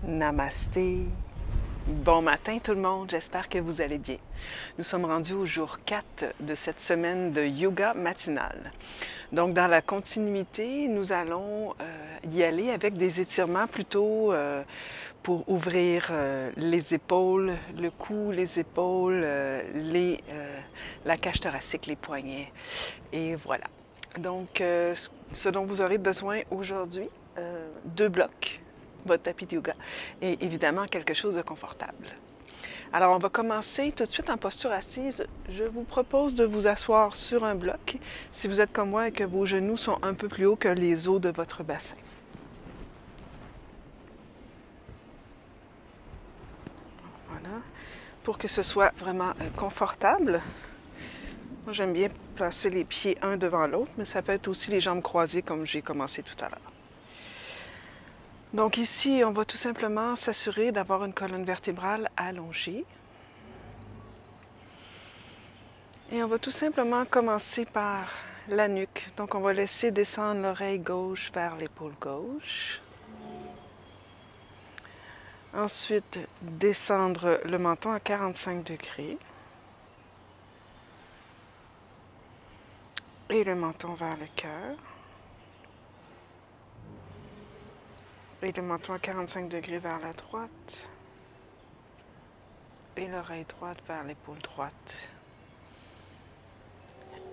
Namasté. Bon matin tout le monde, j'espère que vous allez bien. Nous sommes rendus au jour 4 de cette semaine de yoga matinal. Donc dans la continuité, nous allons y aller avec des étirements plutôt pour ouvrir les épaules, le cou, les épaules, la cage thoracique, les poignets. Et voilà. Donc ce dont vous aurez besoin aujourd'hui, 2 blocs, votre tapis de yoga, et évidemment quelque chose de confortable. Alors, on va commencer tout de suite en posture assise. Je vous propose de vous asseoir sur un bloc si vous êtes comme moi et que vos genoux sont un peu plus hauts que les os de votre bassin. Voilà. Pour que ce soit vraiment confortable, moi j'aime bien placer les pieds un devant l'autre, mais ça peut être aussi les jambes croisées comme j'ai commencé tout à l'heure. Donc ici, on va tout simplement s'assurer d'avoir une colonne vertébrale allongée. Et on va tout simplement commencer par la nuque. Donc on va laisser descendre l'oreille gauche vers l'épaule gauche. Ensuite, descendre le menton à 45 degrés. Et le menton vers le cœur. Et le menton à 45 degrés vers la droite. Et l'oreille droite vers l'épaule droite.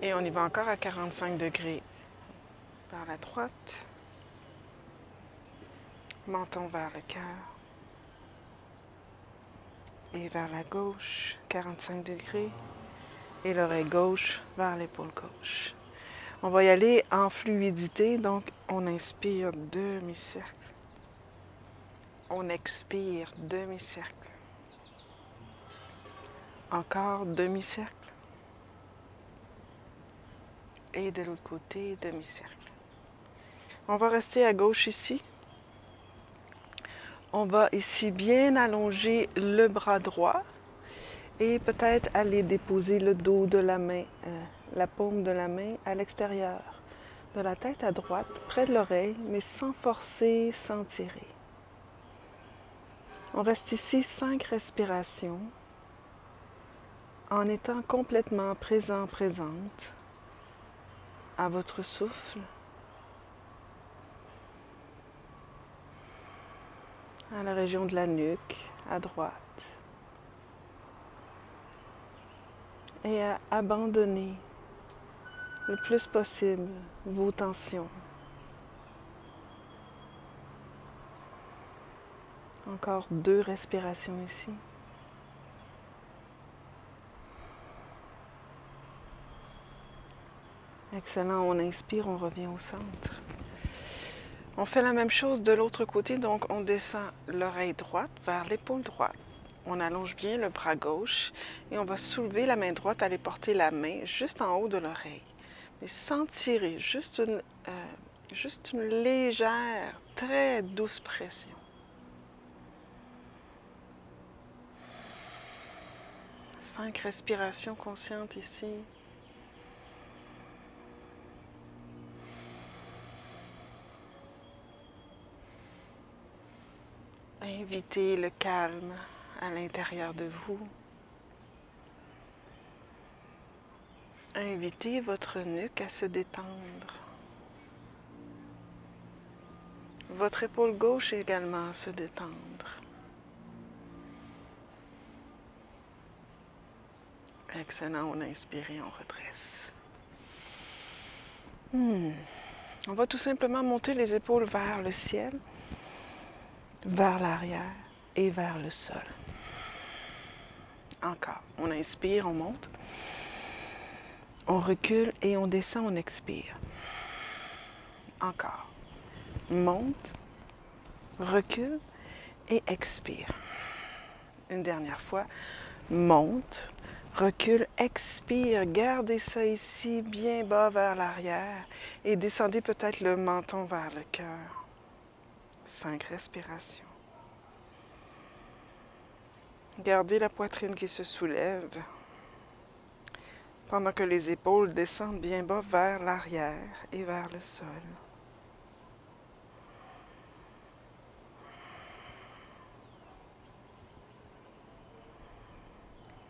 Et on y va encore à 45 degrés vers la droite. Menton vers le cœur. Et vers la gauche, 45 degrés. Et l'oreille gauche vers l'épaule gauche. On va y aller en fluidité, donc on inspire demi-cercle. On expire demi-cercle. Encore demi-cercle. Et de l'autre côté, demi-cercle. On va rester à gauche ici. On va ici bien allonger le bras droit et peut-être aller déposer le dos de la main, la paume de la main à l'extérieur de la tête à droite, près de l'oreille, mais sans forcer, sans tirer. On reste ici 5 respirations en étant complètement présent, présente à votre souffle, à la région de la nuque, à droite, et à abandonner le plus possible vos tensions. Encore 2 respirations ici. Excellent, on inspire, on revient au centre. On fait la même chose de l'autre côté, donc on descend l'oreille droite vers l'épaule droite. On allonge bien le bras gauche et on va soulever la main droite, aller porter la main juste en haut de l'oreille. Mais sans tirer, juste une légère, très douce pression. Cinq respirations conscientes ici. Invitez le calme à l'intérieur de vous. Invitez votre nuque à se détendre. Votre épaule gauche également à se détendre. Excellent, on inspire et on redresse. On va tout simplement monter les épaules vers le ciel, vers l'arrière et vers le sol. Encore, on inspire, on monte. On recule et on descend, on expire. Encore. Monte, recule et expire. Une dernière fois. Monte, recule, expire. Gardez ça ici, bien bas vers l'arrière. Et descendez peut-être le menton vers le cœur. 5 respirations. Gardez la poitrine qui se soulève pendant que les épaules descendent bien bas vers l'arrière et vers le sol.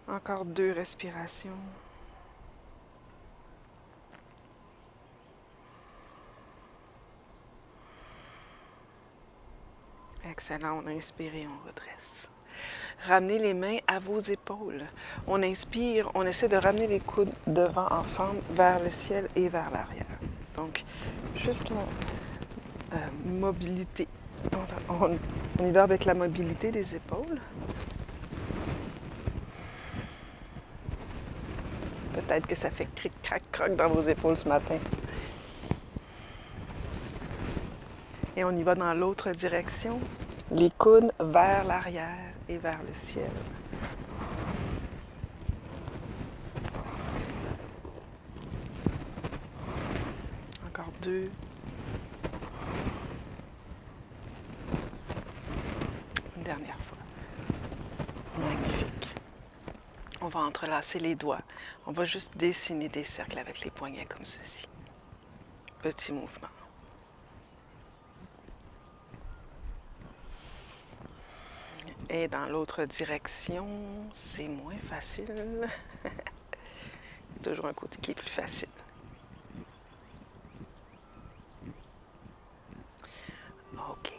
Encore 2 respirations. Excellent, on inspire et on redresse. Ramenez les mains à vos épaules. On inspire, on essaie de ramener les coudes devant ensemble vers le ciel et vers l'arrière. Donc, juste la mobilité. On y va avec la mobilité des épaules. Peut-être que ça fait cric, crac, croc dans vos épaules ce matin. Et on y va dans l'autre direction. Les coudes vers l'arrière et vers le ciel. Encore 2. Une dernière fois. Magnifique. On va entrelacer les doigts. On va juste dessiner des cercles avec les poignets comme ceci. Petit mouvement. Et dans l'autre direction, c'est moins facile. Il y a toujours un côté qui est plus facile. OK.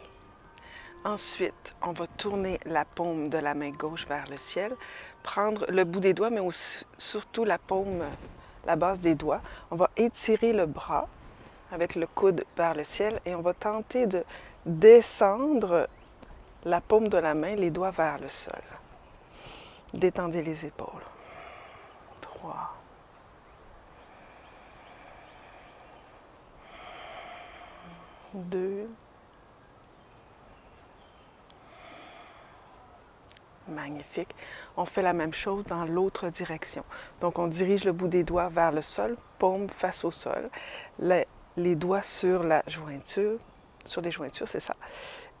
Ensuite, on va tourner la paume de la main gauche vers le ciel, prendre le bout des doigts, mais aussi, surtout la paume, la base des doigts. On va étirer le bras avec le coude vers le ciel et on va tenter de descendre la paume de la main, les doigts vers le sol. Détendez les épaules. 3. 2. Magnifique. On fait la même chose dans l'autre direction. Donc, on dirige le bout des doigts vers le sol, paume face au sol, les doigts sur la jointure, sur les jointures, c'est ça.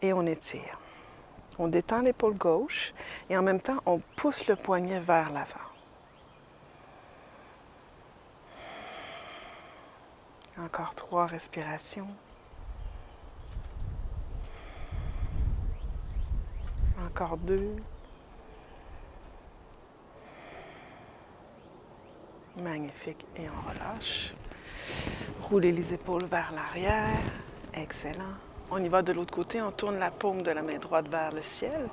Et on étire. On détend l'épaule gauche et en même temps, on pousse le poignet vers l'avant. Encore 3 respirations. Encore 2. Magnifique. Et on relâche. Roulez les épaules vers l'arrière. Excellent. On y va de l'autre côté, on tourne la paume de la main droite vers le ciel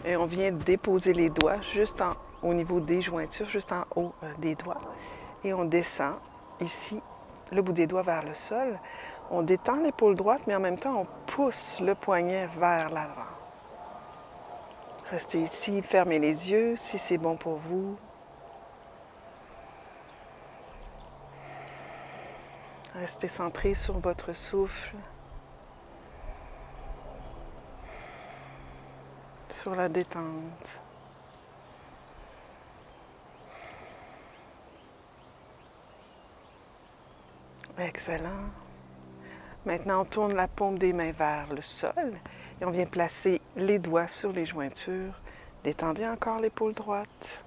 et on vient déposer les doigts juste au niveau des jointures, juste en haut des doigts. Et on descend ici le bout des doigts vers le sol. On détend l'épaule droite, mais en même temps, on pousse le poignet vers l'avant. Restez ici, fermez les yeux si c'est bon pour vous. Restez centré sur votre souffle. Sur la détente. Excellent. Maintenant, on tourne la paume des mains vers le sol et on vient placer les doigts sur les jointures. Détendez encore l'épaule droite.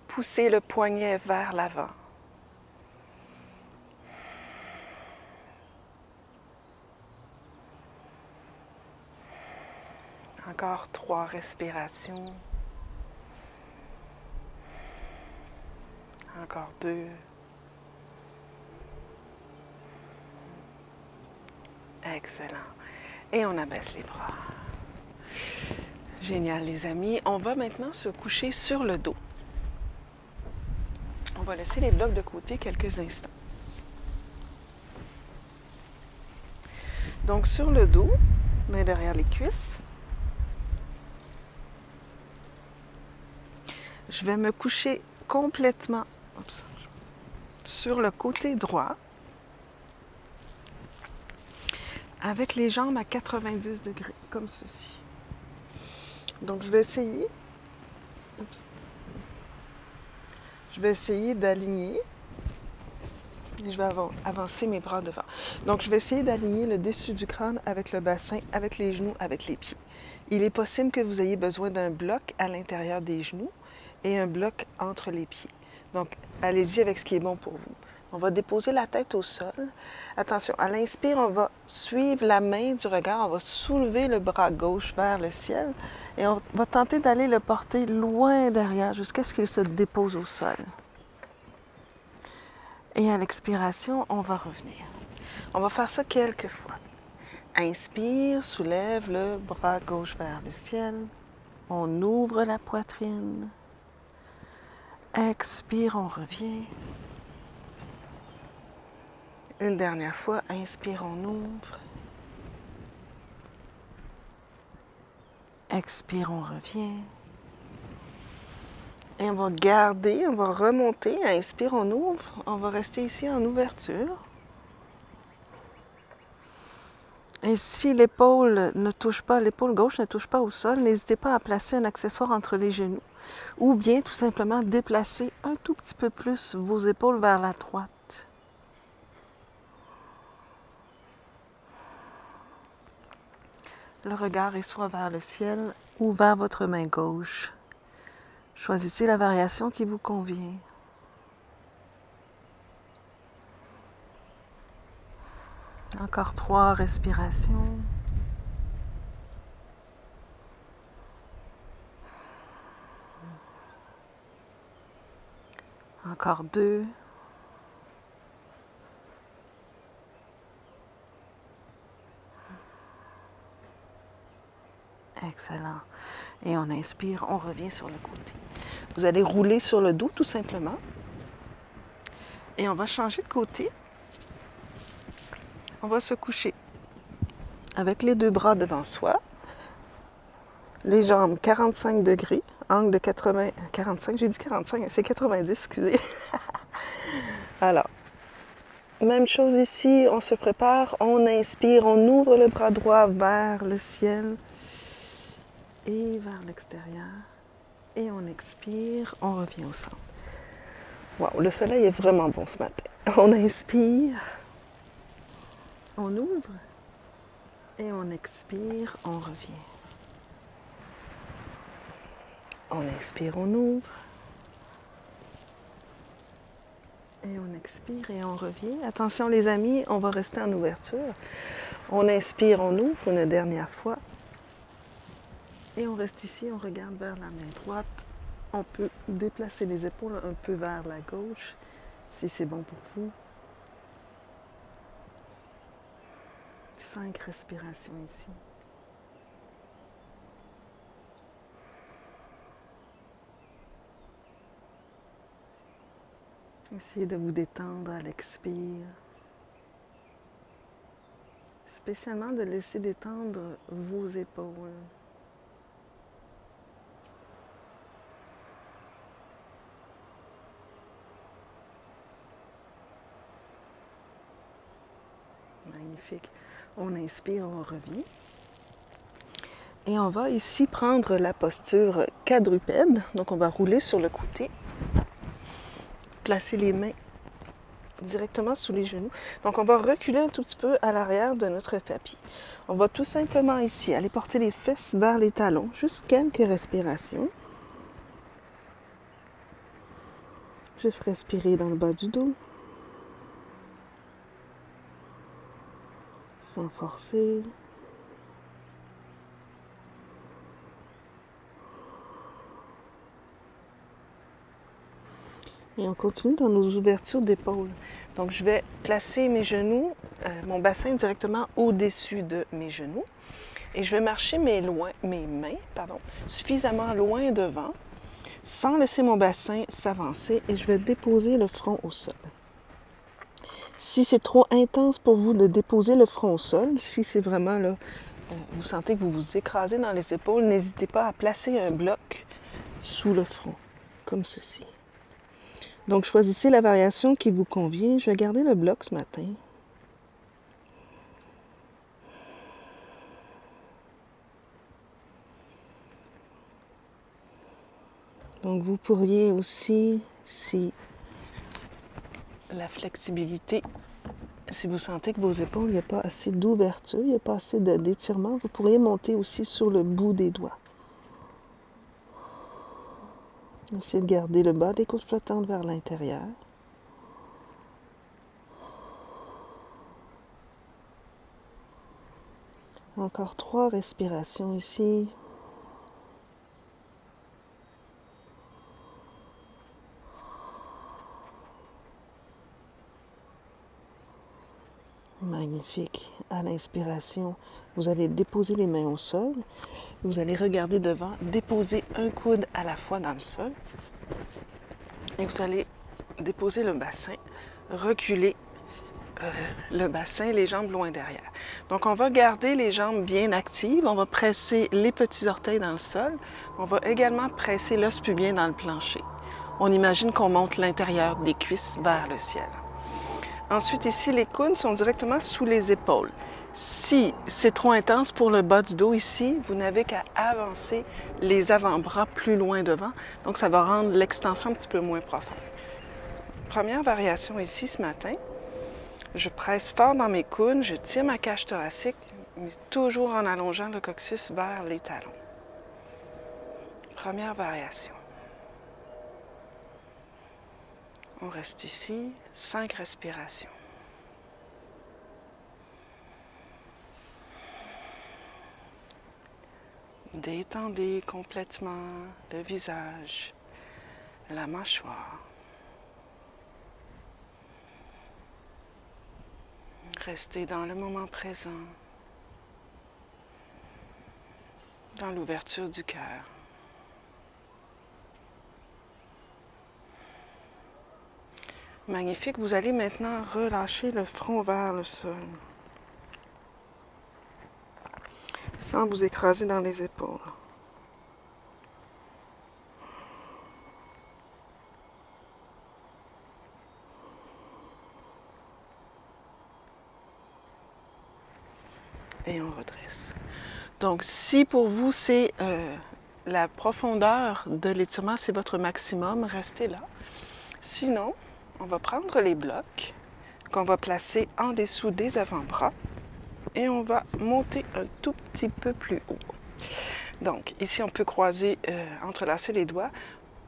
Poussez le poignet vers l'avant. Encore 3 respirations. Encore 2. Excellent. Et on abaisse les bras. Génial, les amis. On va maintenant se coucher sur le dos. On va laisser les blocs de côté quelques instants. Donc, sur le dos, main derrière les cuisses. Je vais me coucher complètement sur le côté droit avec les jambes à 90 degrés, comme ceci. Donc, je vais essayer d'aligner et je vais avancer mes bras devant. Donc, je vais essayer d'aligner le dessus du crâne avec le bassin, avec les genoux, avec les pieds. Il est possible que vous ayez besoin d'un bloc à l'intérieur des genoux et un bloc entre les pieds. Donc, allez-y avec ce qui est bon pour vous. On va déposer la tête au sol. Attention, à l'inspire, on va suivre la main du regard. On va soulever le bras gauche vers le ciel et on va tenter d'aller le porter loin derrière jusqu'à ce qu'il se dépose au sol. Et à l'expiration, on va revenir. On va faire ça quelques fois. Inspire, soulève le bras gauche vers le ciel. On ouvre la poitrine. Expire, on revient. Une dernière fois, inspire, on ouvre. Expire, on revient. Et on va garder, on va remonter. Inspire, on ouvre. On va rester ici en ouverture. Et si l'épaule ne touche pas, l'épaule gauche ne touche pas au sol, n'hésitez pas à placer un accessoire entre les genoux. Ou bien tout simplement déplacer un tout petit peu plus vos épaules vers la droite. Le regard est soit vers le ciel ou vers votre main gauche. Choisissez la variation qui vous convient. Encore 3 respirations. Encore 2. Excellent. Et on inspire, on revient sur le côté. Vous allez rouler sur le dos tout simplement. Et on va changer de côté. On va se coucher avec les 2 bras devant soi. Les jambes 45 degrés, angle de 45, j'ai dit 45, c'est 90, excusez. Alors, même chose ici, on se prépare, on inspire, on ouvre le bras droit vers le ciel et vers l'extérieur. Et on expire, on revient au centre. Wow, le soleil est vraiment bon ce matin. On inspire, on ouvre et on expire, on revient. On inspire, on ouvre. Et on expire et on revient. Attention les amis, on va rester en ouverture. On inspire, on ouvre une dernière fois. Et on reste ici, on regarde vers la main droite. On peut déplacer les épaules un peu vers la gauche, si c'est bon pour vous. 5 respirations ici. Essayez de vous détendre à l'expire. Spécialement de laisser détendre vos épaules. Magnifique. On inspire, on revient. Et on va ici prendre la posture quadrupède. Donc on va rouler sur le côté. Placer les mains directement sous les genoux. Donc on va reculer un tout petit peu à l'arrière de notre tapis. On va tout simplement ici aller porter les fesses vers les talons. Juste quelques respirations. Juste respirer dans le bas du dos. Sans forcer. Et on continue dans nos ouvertures d'épaule. Donc, je vais placer mes genoux, mon bassin directement au-dessus de mes genoux. Et je vais marcher mes mains suffisamment loin devant, sans laisser mon bassin s'avancer. Et je vais déposer le front au sol. Si c'est trop intense pour vous de déposer le front au sol, si c'est vraiment là, vous sentez que vous vous écrasez dans les épaules, n'hésitez pas à placer un bloc sous le front, comme ceci. Donc, choisissez la variation qui vous convient. Je vais garder le bloc ce matin. Donc, vous pourriez aussi, si la flexibilité, si vous sentez que vos épaules, il n'y a pas assez d'ouverture, il n'y a pas assez d'étirement, vous pourriez monter aussi sur le bout des doigts. Essayez de garder le bas des côtes flottantes vers l'intérieur. Encore 3 respirations ici. Magnifique. À l'inspiration, vous allez déposer les mains au sol. Vous allez regarder devant, déposer un coude à la fois dans le sol. Et vous allez déposer le bassin, reculer le bassin, les jambes loin derrière. Donc, on va garder les jambes bien actives. On va presser les petits orteils dans le sol. On va également presser l'os pubien dans le plancher. On imagine qu'on monte l'intérieur des cuisses vers le ciel. Ensuite, ici, les coudes sont directement sous les épaules. Si c'est trop intense pour le bas du dos ici, vous n'avez qu'à avancer les avant-bras plus loin devant. Donc, ça va rendre l'extension un petit peu moins profonde. Première variation ici ce matin. Je presse fort dans mes coudes, je tire ma cage thoracique, mais toujours en allongeant le coccyx vers les talons. Première variation. On reste ici, 5 respirations. Détendez complètement le visage, la mâchoire. Restez dans le moment présent, dans l'ouverture du cœur. Magnifique. Vous allez maintenant relâcher le front vers le sol, sans vous écraser dans les épaules. Et on redresse. Donc, si pour vous, c'est la profondeur de l'étirement, c'est votre maximum, restez là. Sinon, on va prendre les blocs qu'on va placer en dessous des avant-bras et on va monter un tout petit peu plus haut. Donc, ici, on peut croiser, entrelacer les doigts.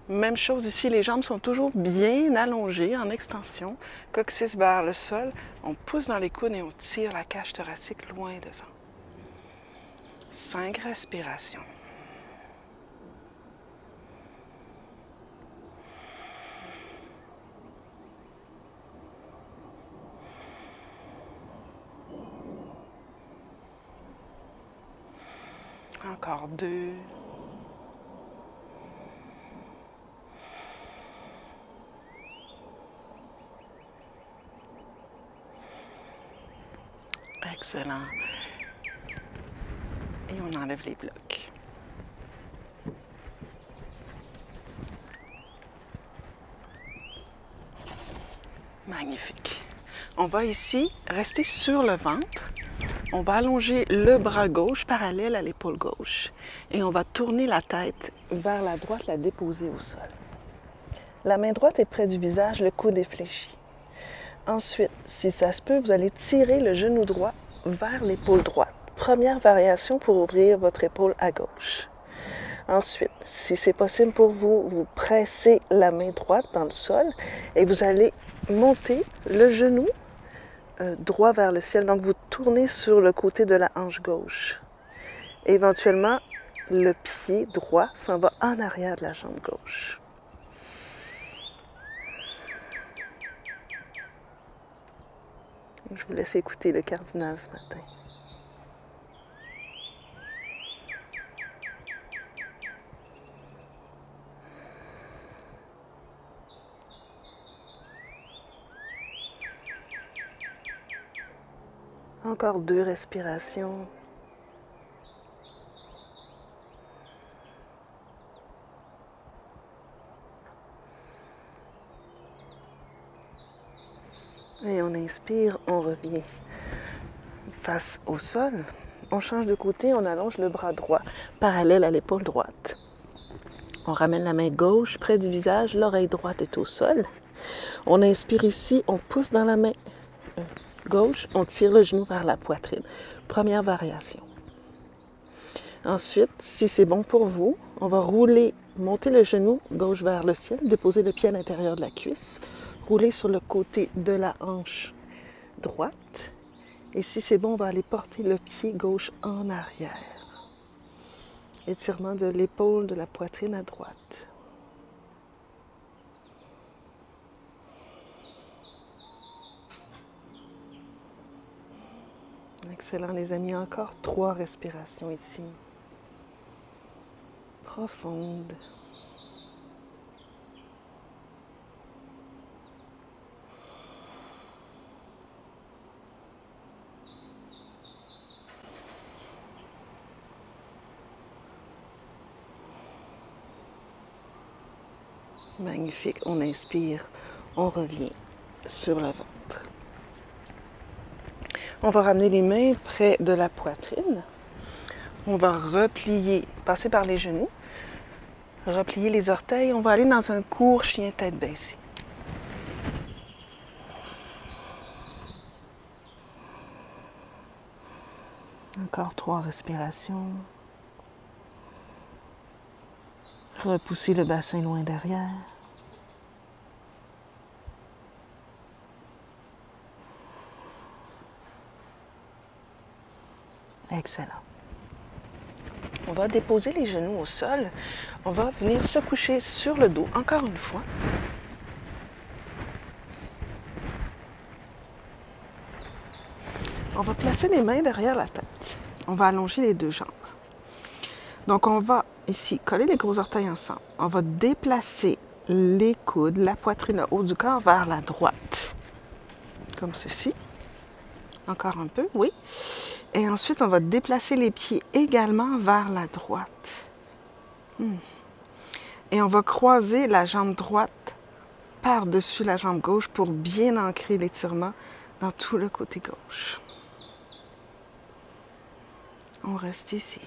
Même chose ici, les jambes sont toujours bien allongées en extension. Coccyx vers le sol, on pousse dans les coudes et on tire la cage thoracique loin devant. 5 respirations. Encore 2. Excellent. Et on enlève les blocs. Magnifique. On va ici rester sur le ventre. On va allonger le bras gauche parallèle à l'épaule gauche. Et on va tourner la tête vers la droite, la déposer au sol. La main droite est près du visage, le coude est fléchi. Ensuite, si ça se peut, vous allez tirer le genou droit vers l'épaule droite. Première variation pour ouvrir votre épaule à gauche. Ensuite, si c'est possible pour vous, vous pressez la main droite dans le sol et vous allez monter le genou droit vers le ciel. Donc, vous tournez sur le côté de la hanche gauche. Éventuellement, le pied droit s'en va en arrière de la jambe gauche. Je vous laisse écouter le cardinal ce matin. Encore 2 respirations. Et on inspire, on revient face au sol. On change de côté, on allonge le bras droit, parallèle à l'épaule droite. On ramène la main gauche près du visage, l'oreille droite est au sol. On inspire ici, on pousse dans la main gauche, on tire le genou vers la poitrine. Première variation. Ensuite, si c'est bon pour vous, on va rouler, monter le genou gauche vers le ciel, déposer le pied à l'intérieur de la cuisse, rouler sur le côté de la hanche droite Et si c'est bon, on va aller porter le pied gauche en arrière. Étirement de l'épaule, de la poitrine à droite. Excellent, les amis. Encore 3 respirations ici. Profondes. Magnifique. On inspire, on revient sur le ventre. On va ramener les mains près de la poitrine. On va replier, passer par les genoux, replier les orteils. On va aller dans un court chien tête baissée. Encore 3 respirations. Repoussez le bassin loin derrière. Excellent. On va déposer les genoux au sol. On va venir se coucher sur le dos, encore une fois. On va placer les mains derrière la tête. On va allonger les 2 jambes. Donc, on va ici coller les gros orteils ensemble. On va déplacer les coudes, la poitrine, le haut du corps vers la droite. Comme ceci. Encore un peu, oui. Et ensuite, on va déplacer les pieds également vers la droite. Et on va croiser la jambe droite par-dessus la jambe gauche pour bien ancrer l'étirement dans tout le côté gauche. On reste ici.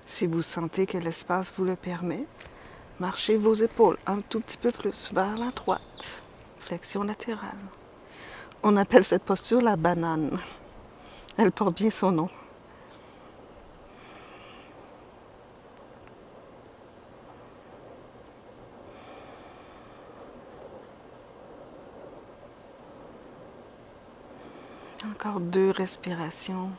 Si vous sentez que l'espace vous le permet, marchez vos épaules un tout petit peu plus vers la droite. Flexion latérale. On appelle cette posture la banane. Elle porte bien son nom. Encore 2 respirations.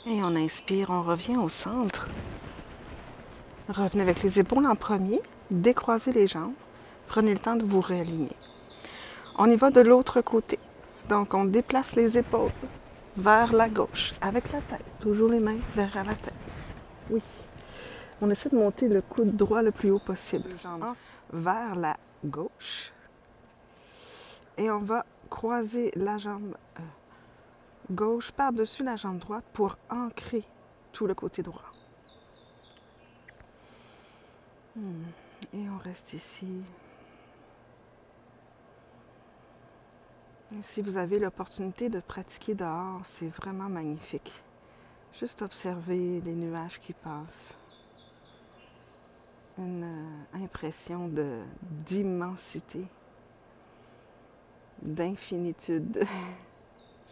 Et on inspire, on revient au centre. Revenez avec les épaules en premier, décroisez les jambes. Prenez le temps de vous réaligner. On y va de l'autre côté. Donc, on déplace les épaules vers la gauche avec la tête. Toujours les mains derrière la tête. Oui. On essaie de monter le coude droit le plus haut possible. Vers la gauche. Et on va croiser la jambe gauche par-dessus la jambe droite pour ancrer tout le côté droit. Et on reste ici. Et si vous avez l'opportunité de pratiquer dehors, c'est vraiment magnifique. Juste observer les nuages qui passent. Une impression d'immensité, d'infinitude.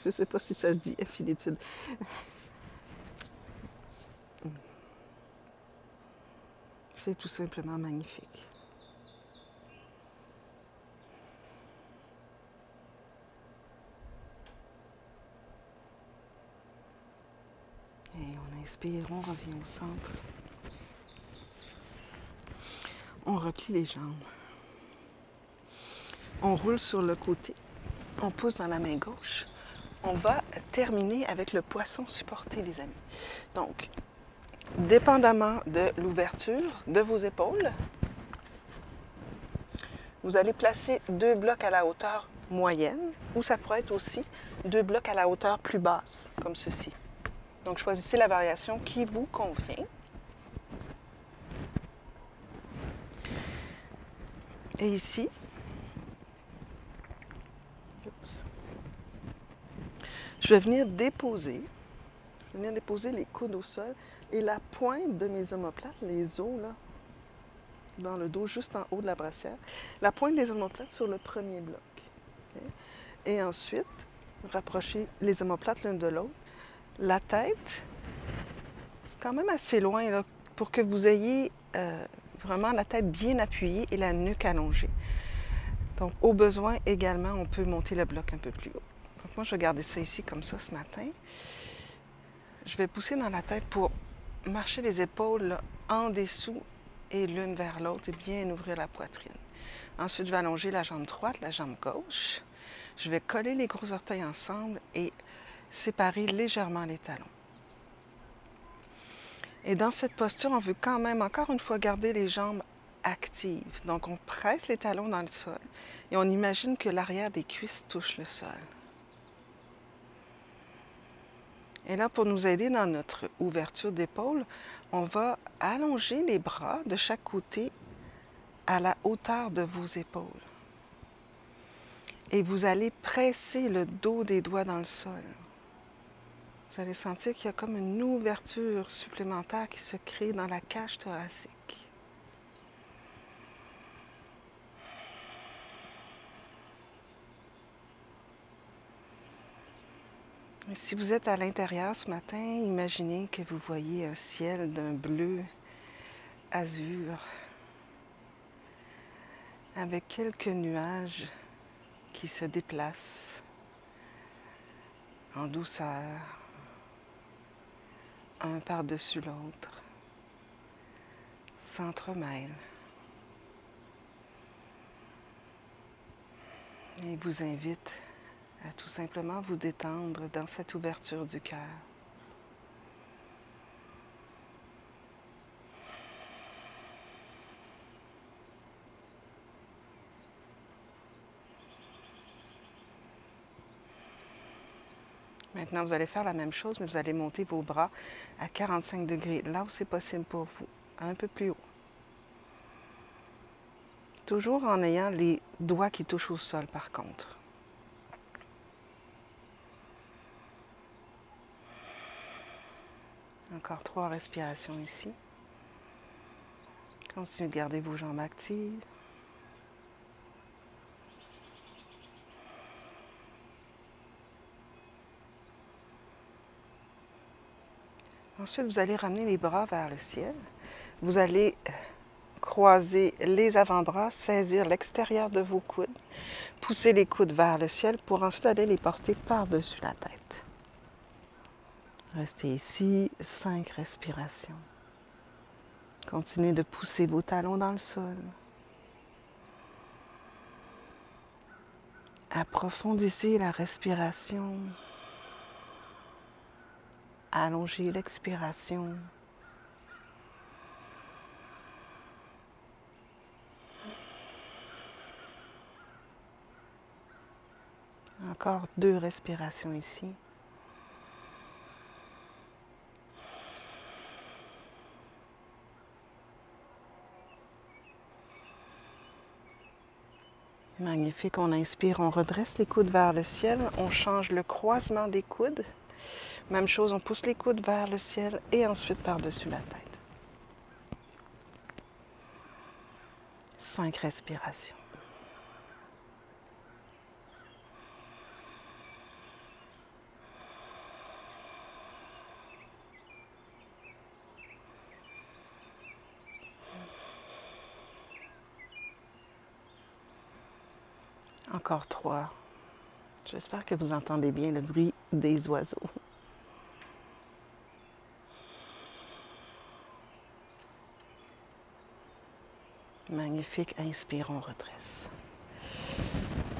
Je ne sais pas si ça se dit, infinitude. C'est tout simplement magnifique. Et on inspire, on revient au centre. On replie les jambes. On roule sur le côté. On pousse dans la main gauche. On va terminer avec le poisson supporté, les amis. Donc, dépendamment de l'ouverture de vos épaules, vous allez placer 2 blocs à la hauteur moyenne, ou ça pourrait être aussi 2 blocs à la hauteur plus basse, comme ceci. Donc, choisissez la variation qui vous convient. Et ici, je vais venir déposer les coudes au sol et la pointe de mes omoplates, les os là, dans le dos, juste en haut de la brassière. La pointe des omoplates sur le premier bloc. Okay? Et ensuite, rapprochez les omoplates l'une de l'autre. La tête, quand même assez loin, là, pour que vous ayez vraiment la tête bien appuyée et la nuque allongée. Donc, au besoin, également, on peut monter le bloc un peu plus haut. Donc, moi, je vais garder ça ici comme ça ce matin. Je vais pousser dans la tête pour marcher les épaules là, en dessous et l'une vers l'autre et bien ouvrir la poitrine. Ensuite, je vais allonger la jambe droite, la jambe gauche. Je vais coller les gros orteils ensemble et séparer légèrement les talons. Et dans cette posture, on veut quand même, encore une fois, garder les jambes actives. Donc, on presse les talons dans le sol et on imagine que l'arrière des cuisses touche le sol. Et là, pour nous aider dans notre ouverture d'épaule, on va allonger les bras de chaque côté à la hauteur de vos épaules. Et vous allez presser le dos des doigts dans le sol. Vous allez sentir qu'il y a comme une ouverture supplémentaire qui se crée dans la cage thoracique. Et si vous êtes à l'intérieur ce matin, imaginez que vous voyez un ciel d'un bleu azur avec quelques nuages qui se déplacent en douceur, un par-dessus l'autre, s'entremêlent. Et il vous invite à tout simplement vous détendre dans cette ouverture du cœur. Maintenant, vous allez faire la même chose, mais vous allez monter vos bras à 45 degrés, là où c'est possible pour vous, un peu plus haut. Toujours en ayant les doigts qui touchent au sol, par contre. Encore 3 respirations ici. Continuez de garder vos jambes actives. Ensuite, vous allez ramener les bras vers le ciel. Vous allez croiser les avant-bras, saisir l'extérieur de vos coudes, pousser les coudes vers le ciel pour ensuite aller les porter par-dessus la tête. Restez ici, 5 respirations. Continuez de pousser vos talons dans le sol. Approfondissez la respiration. Allongez l'expiration. Encore 2 respirations ici. Magnifique, on inspire, on redresse les coudes vers le ciel, on change le croisement des coudes. Même chose, on pousse les coudes vers le ciel et ensuite par-dessus la tête. 5 respirations. Encore 3. J'espère que vous entendez bien le bruit des oiseaux. Magnifique, inspire, on redresse.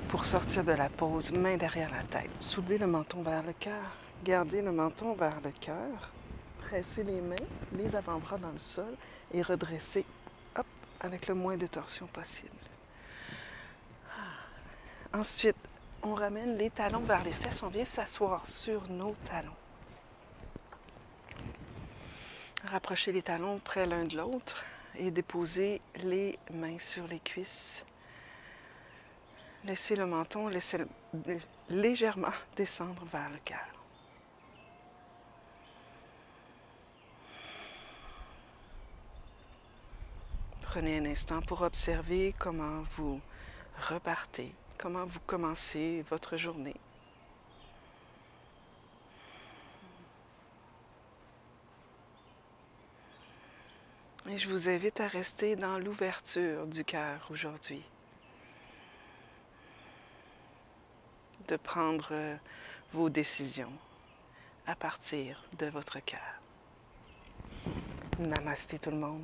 Pour sortir de la pause, main derrière la tête, soulevez le menton vers le cœur, gardez le menton vers le cœur, pressez les mains, les avant-bras dans le sol et redressez, hop, avec le moins de torsion possible. Ensuite, on ramène les talons vers les fesses, on vient s'asseoir sur nos talons. Rapprochez les talons près l'un de l'autre et déposez les mains sur les cuisses. Laissez le menton légèrement descendre vers le cœur. prenez un instant pour observer comment vous repartez, comment vous commencez votre journée. Et je vous invite à rester dans l'ouverture du cœur aujourd'hui, de prendre vos décisions à partir de votre cœur. Namasté tout le monde.